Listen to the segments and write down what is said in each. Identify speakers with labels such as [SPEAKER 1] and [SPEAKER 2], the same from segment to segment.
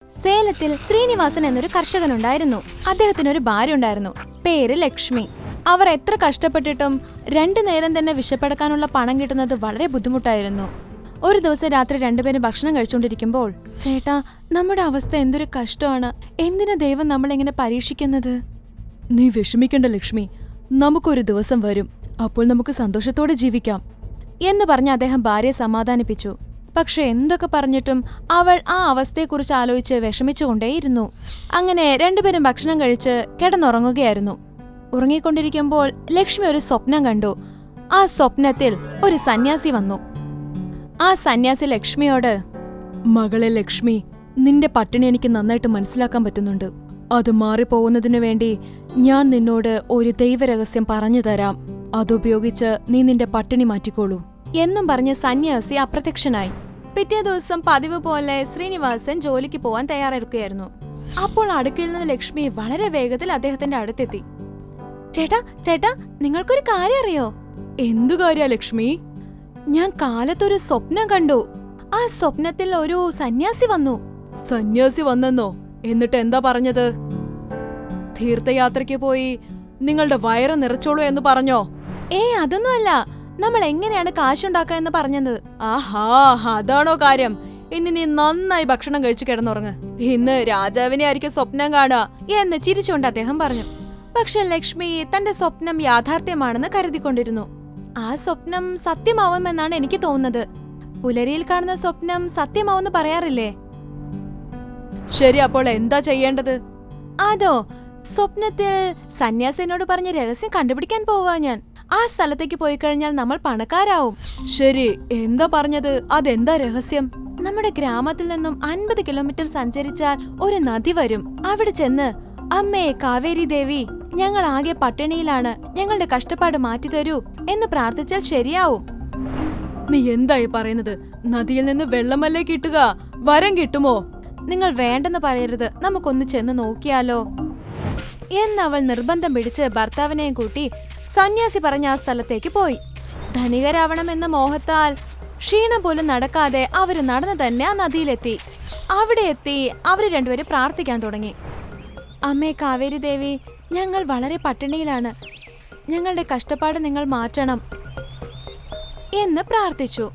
[SPEAKER 1] സേലത്തിൽ ശ്രീനിവാസൻ എന്നൊരു കർഷകനുണ്ടായിരുന്നു. അദ്ദേഹത്തിനൊരു ഭാര്യ ഉണ്ടായിരുന്നു. പേര് ലക്ഷ്മി. അവർ എത്ര കഷ്ടപ്പെട്ടിട്ടും രണ്ടു നേരം തന്നെ വിശപ്പടക്കാനുള്ള പണം കിട്ടുന്നത് വളരെ ബുദ്ധിമുട്ടായിരുന്നു. ഒരു ദിവസം രാത്രി രണ്ടുപേരും ഭക്ഷണം കഴിച്ചുകൊണ്ടിരിക്കുമ്പോൾ, ചേട്ടാ, നമ്മുടെ അവസ്ഥ എന്തൊരു കഷ്ടമാണ്. എന്തിനാ ദൈവം നമ്മളെങ്ങനെ പരീക്ഷിക്കുന്നത്?
[SPEAKER 2] നീ വിഷമിക്കണ്ട ലക്ഷ്മി, നമുക്കൊരു ദിവസം വരും, അപ്പോൾ നമുക്ക് സന്തോഷത്തോടെ ജീവിക്കാം
[SPEAKER 1] എന്ന് പറഞ്ഞ് അദ്ദേഹം ഭാര്യയെ സമാധാനിപ്പിച്ചു. പക്ഷെ എന്തൊക്കെ പറഞ്ഞിട്ടും അവൾ ആ അവസ്ഥയെക്കുറിച്ച് ആലോചിച്ച് വിഷമിച്ചുകൊണ്ടേയിരുന്നു. അങ്ങനെ രണ്ടുപേരും ഭക്ഷണം കഴിച്ച് കിടന്നുറങ്ങുകയായിരുന്നു. ഉറങ്ങിക്കൊണ്ടിരിക്കുമ്പോൾ ലക്ഷ്മി ഒരു സ്വപ്നം കണ്ടു. ആ സ്വപ്നത്തിൽ ഒരു സന്യാസി വന്നു. ആ സന്യാസി ലക്ഷ്മിയോട്,
[SPEAKER 2] മകളെ ലക്ഷ്മി, നിന്റെ പട്ടിണി എനിക്ക് നന്നായിട്ട് മനസ്സിലാക്കാൻ പറ്റുന്നുണ്ട്. അത് മാറിപ്പോകുന്നതിനു വേണ്ടി ഞാൻ നിന്നോട് ഒരു ദൈവരഹസ്യം പറഞ്ഞു തരാം. അതുപയോഗിച്ച് നീ നിന്റെ പട്ടിണി മാറ്റിക്കോളൂ
[SPEAKER 1] എന്നും പറഞ്ഞ് സന്യാസി അപ്രത്യക്ഷനായി. പിറ്റേ ദിവസം പതിവ് പോലെ ശ്രീനിവാസൻ ജോലിക്ക് പോവാൻ തയ്യാറെടുക്കുകയായിരുന്നു. അപ്പോൾ അടുക്കളയിൽ നിന്ന് ലക്ഷ്മി വളരെ വേഗത്തിൽ അദ്ദേഹത്തിന്റെ അടുത്തെത്തി. ചേട്ടാ, ചേട്ടാ, നിങ്ങൾക്കൊരു കാര്യം അറിയോ?
[SPEAKER 2] എന്തു കാര്യ ലക്ഷ്മി?
[SPEAKER 1] ഞാൻ കാലത്തൊരു സ്വപ്നം കണ്ടു. ആ സ്വപ്നത്തിൽ ഒരു സന്യാസി വന്നു.
[SPEAKER 2] സന്യാസി വന്നെന്നോ? എന്നിട്ട് എന്താ പറഞ്ഞത്? തീർത്ഥയാത്രയ്ക്ക് പോയി നിങ്ങളുടെ വയറ് നിറച്ചോളൂ എന്ന് പറഞ്ഞോ?
[SPEAKER 1] അതൊന്നുമല്ല, നമ്മൾ എങ്ങനെയാണ് കാശുണ്ടാക്കുക എന്ന് പറഞ്ഞത്.
[SPEAKER 2] ആഹാ, അതാണോ കാര്യം? ഇനി നീ നന്നായി ഭക്ഷണം കഴിച്ചു കിടന്നുറങ്ങ്. ഇന്ന് രാജാവിനെ ആയിരിക്കും സ്വപ്നം കാണുക
[SPEAKER 1] എന്ന് ചിരിച്ചുകൊണ്ട് അദ്ദേഹം പറഞ്ഞു. പക്ഷെ ലക്ഷ്മി തന്റെ സ്വപ്നം യാഥാർത്ഥ്യമാണെന്ന് കരുതിക്കൊണ്ടിരുന്നു. ആ സ്വപ്നം സത്യമാവുമെന്നാണ് എനിക്ക് തോന്നുന്നത്. പുലരിയിൽ കാണുന്ന സ്വപ്നം സത്യമാവെന്ന് പറയാറില്ലേ?
[SPEAKER 2] ശരി, അപ്പോൾ എന്താ ചെയ്യേണ്ടത്?
[SPEAKER 1] അതോ, സ്വപ്നത്തിൽ സന്യാസിനോട് പറഞ്ഞ രഹസ്യം കണ്ടുപിടിക്കാൻ പോവാ ഞാൻ. ആ സ്ഥലത്തേക്ക് പോയി കഴിഞ്ഞാൽ നമ്മൾ പണക്കാരാവും.
[SPEAKER 2] ശരി, എന്താ പറഞ്ഞത്? അതെന്താ രഹസ്യം?
[SPEAKER 1] നമ്മുടെ ഗ്രാമത്തിൽ നിന്നും 50 കിലോമീറ്റർ സഞ്ചരിച്ചാൽ ഒരു നദി വരും. അവിടെ ചെന്ന്, അമ്മേ കാവേരി ദേവി, ഞങ്ങൾ ആകെ പട്ടിണിയിലാണ്, ഞങ്ങളുടെ കഷ്ടപ്പാട് മാറ്റിത്തരൂ എന്ന് പ്രാർത്ഥിച്ചാൽ ശരിയാവും.
[SPEAKER 2] നീ എന്തായി പറയുന്നത്? നദിയിൽ നിന്ന് വെള്ളമല്ലേ കിട്ടുക? വരം കിട്ടുമോ?
[SPEAKER 1] നിങ്ങൾ വേണ്ടെന്ന് പറയരുത്, നമുക്കൊന്ന് ചെന്ന് നോക്കിയാലോ എന്നവൾ നിർബന്ധം പിടിച്ച് ഭർത്താവിനെയും കൂട്ടി സന്യാസി പറഞ്ഞ ആ സ്ഥലത്തേക്ക് പോയി. ധനികരാവണമെന്ന മോഹത്താൽ ക്ഷീണം പോലും നടക്കാതെ അവര് നടന്നു തന്നെ ആ നദിയിലെത്തി. അവിടെ എത്തി അവര് രണ്ടുപേരും പ്രാർത്ഥിക്കാൻ തുടങ്ങി. അമ്മേ കാവേരി ദേവി, ഞങ്ങൾ വളരെ പട്ടിണിയിലാണ്, ഞങ്ങളുടെ കഷ്ടപ്പാട് നിങ്ങൾ മാറ്റണം എന്ന് പ്രാർത്ഥിച്ചു.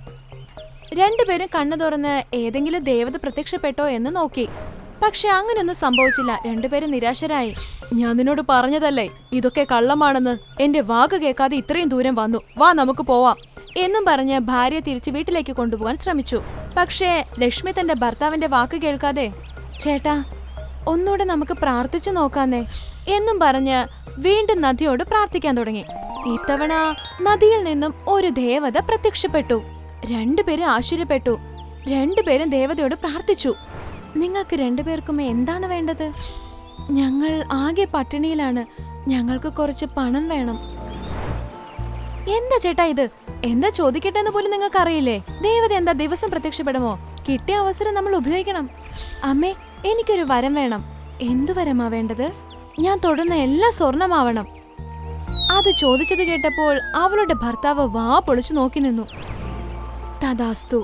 [SPEAKER 1] രണ്ടുപേരും കണ്ണു തുറന്ന് ഏതെങ്കിലും ദേവത പ്രത്യക്ഷപ്പെട്ടോ എന്ന് നോക്കി. പക്ഷെ അങ്ങനെയൊന്നും സംഭവിച്ചില്ല. രണ്ടുപേരും നിരാശരായി.
[SPEAKER 2] ഞാൻ നിന്നോട് പറഞ്ഞതല്ലേ ഇതൊക്കെ കള്ളമാണെന്ന്. എന്റെ വാക്ക് കേൾക്കാതെ ഇത്രയും ദൂരം വന്നു. വാ, നമുക്ക് പോവാം
[SPEAKER 1] എന്നും പറഞ്ഞ് ഭാര്യയെ തിരിച്ചു വീട്ടിലേക്ക് കൊണ്ടുപോകാൻ ശ്രമിച്ചു. പക്ഷേ ലക്ഷ്മി തന്റെ ഭർത്താവിന്റെ വാക്ക് കേൾക്കാതെ, ചേട്ടാ, ഒന്നുകൂടെ നമുക്ക് പ്രാർത്ഥിച്ചു നോക്കാന്നേ എന്നും പറഞ്ഞ് വീണ്ടും നദിയോട് പ്രാർത്ഥിക്കാൻ തുടങ്ങി. ഇത്തവണ നദിയിൽ നിന്നും ഒരു ദേവത പ്രത്യക്ഷപ്പെട്ടു. രണ്ടുപേരും ആശ്ചര്യപ്പെട്ടു. രണ്ടുപേരും ദേവതയോട് പ്രാർത്ഥിച്ചു. നിങ്ങൾക്ക് രണ്ടുപേർക്കും എന്താണ് വേണ്ടത്? ഞങ്ങൾ ആകെ പട്ടിണിയിലാണ്, ഞങ്ങൾക്ക് കുറച്ച് പണം വേണം. എന്താ ചേട്ടാ ഇത്? എന്താ ചോദിക്കട്ടെ എന്ന് പോലും നിങ്ങൾക്ക് അറിയില്ലേ? ദേവത എന്താ ദിവസം പ്രത്യക്ഷപ്പെടുമോ? കിട്ടിയ അവസരം നമ്മൾ ഉപയോഗിക്കണം. അമ്മേ, എനിക്കൊരു വരം വേണം. എന്തു വരമാ വേണ്ടത്? ഞാൻ തൊടുന്ന എല്ലാം സ്വർണമാവണം. അത് ചോദിച്ചത് കേട്ടപ്പോൾ അവളുടെ ഭർത്താവ് വാ പൊളിച്ചു നോക്കി നിന്നു. തഥാസ്തു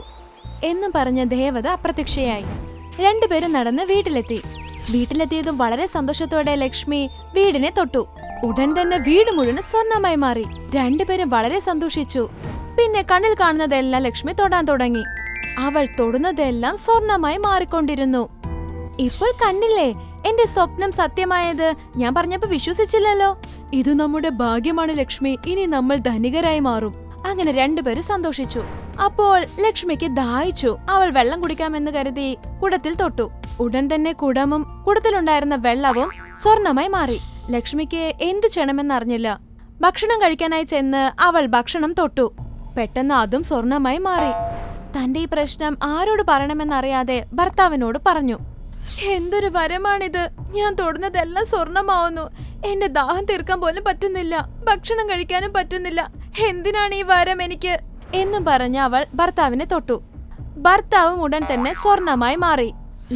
[SPEAKER 1] എന്നും പറഞ്ഞ ദേവത അപ്രത്യക്ഷയായി. രണ്ടുപേരും നടന്ന് വീട്ടിലെത്തി. വീട്ടിലെത്തിയതും വളരെ സന്തോഷത്തോടെ ലക്ഷ്മി വീടിനെ തൊട്ടു. ഉടൻ തന്നെ വീട് മുഴുവൻ സ്വർണമായി മാറി. രണ്ടുപേരും വളരെ സന്തോഷിച്ചു. പിന്നെ കണ്ണിൽ കാണുന്നതെല്ലാം ലക്ഷ്മി തൊടാൻ തുടങ്ങി. അവൾ തൊടുന്നതെല്ലാം സ്വർണമായി മാറിക്കൊണ്ടിരുന്നു. ഇപ്പോൾ കണ്ടില്ലേ, എന്റെ സ്വപ്നം സത്യമായത്? ഞാൻ പറഞ്ഞപ്പോ വിശ്വസിച്ചില്ലല്ലോ.
[SPEAKER 2] ഇത് നമ്മുടെ ഭാഗ്യമാണ് ലക്ഷ്മി. ഇനി നമ്മൾ ധനികരായി മാറും.
[SPEAKER 1] അങ്ങനെ രണ്ടുപേരും സന്തോഷിച്ചു. അപ്പോൾ ലക്ഷ്മിക്ക് ദാഹിച്ചു. അവൾ വെള്ളം കുടിക്കാമെന്ന് കരുതി കുടത്തിൽ തൊട്ടു. ഉടൻ തന്നെ കുടമും കുടത്തിലുണ്ടായിരുന്ന വെള്ളവും സ്വർണമായി മാറി. ലക്ഷ്മിക്ക് എന്ത് ചെയ്യണമെന്നറിഞ്ഞില്ല. ഭക്ഷണം കഴിക്കാനായി ചെന്ന് അവൾ ഭക്ഷണം തൊട്ടു. പെട്ടെന്ന് അതും സ്വർണമായി മാറി. തന്റെ ഈ പ്രശ്നം ആരോട് പറയണമെന്നറിയാതെ ഭർത്താവിനോട് പറഞ്ഞു. എന്തൊരു വരമാണിത്! ഞാൻ തൊടുന്നതെല്ലാം സ്വർണമാവുന്നു. എന്റെ ദാഹം തീർക്കാൻ പോലും പറ്റുന്നില്ല, ഭക്ഷണം കഴിക്കാനും പറ്റുന്നില്ല. എന്തിനാണ് ഈ വരം എനിക്ക് എന്നും പറഞ്ഞ് അവൾ ഭർത്താവിനെ തൊട്ടു. ഭർത്താവും ഉടൻ തന്നെ സ്വർണമായി മാറി.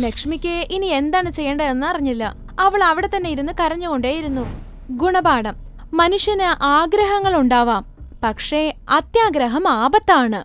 [SPEAKER 1] ലക്ഷ്മിക്ക് ഇനി എന്താണ് ചെയ്യേണ്ടതെന്ന് അറിഞ്ഞില്ല. അവൾ അവിടെ തന്നെ ഇരുന്ന് കരഞ്ഞുകൊണ്ടേയിരുന്നു. ഗുണപാഠം: മനുഷ്യന് ആഗ്രഹങ്ങൾ ഉണ്ടാവാം, പക്ഷേ അത്യാഗ്രഹം ആപത്താണ്.